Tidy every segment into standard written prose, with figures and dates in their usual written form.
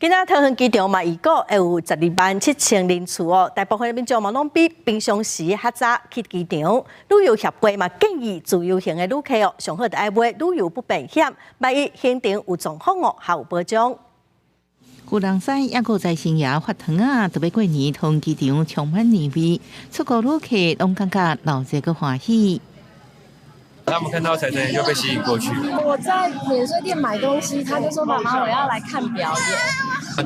今仔桃园机场嘛，预估会有12.7万人次哦。大部分民众嘛拢比平常时较早去机场。旅游协会嘛建议自由行的旅客哦，上好就爱买旅游不便险，万一行程有状况哦，还有保障。古人山也个在新野发糖啊，特别过年桃园机场充满年味，出国旅客拢感觉老这个欢喜。 他们看到财神爷就被吸引过去。我在免税店买东西，他就说：“妈妈，我要来看表演。”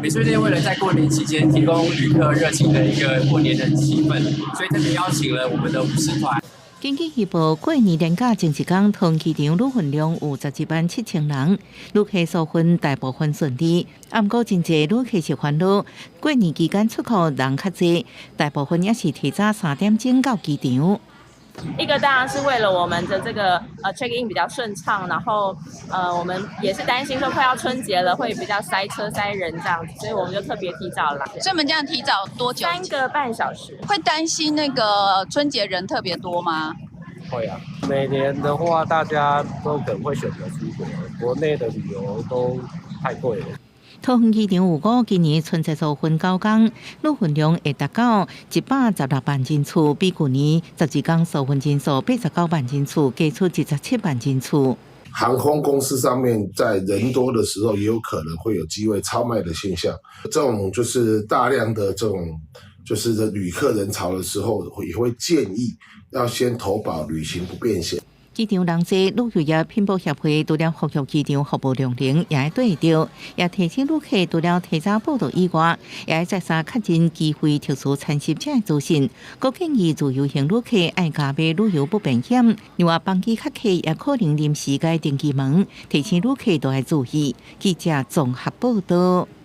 免税店为了在过年期间提供旅客热情的一个过年的气氛，所以特别邀请了我们的舞狮团。根据预报，过年连假前一天，桃园机场旅运量有17.7万人，旅客数分大部分顺利。不过，真侪旅客是烦恼，过年期间出口人较侪，大部分也是提早3点钟到机场。 一个当然是为了我们的这个check in 比较顺畅，然后我们也是担心说快要春节了会比较塞车塞人这样子，所以我们就特别提早来。所以我们这样提早多久？3个半小时。会担心那个春节人特别多吗？会啊，每年的话大家都可能会选择出国，国内的旅游都太贵了。 桃园机场预估今年春节数分9天，旅运量会达到116万人次，比去年12天数分人数89万人次，加出17万人次。航空公司上面在人多的时候，也有可能会有机会超卖的现象。这种就是大量的这种就是旅客人潮的时候，也会建议要先投保旅行不便险。 机场人多，旅游业品保协会除了呼吁机场服务量能也要对调，也提醒旅客除了提早报到以外，也要再三确认机会特殊参试者的资讯。各建议自由行旅客爱加买旅游不便险，另外班机客客也可能临时改登机门，提醒旅客都要注意。记者综合报道。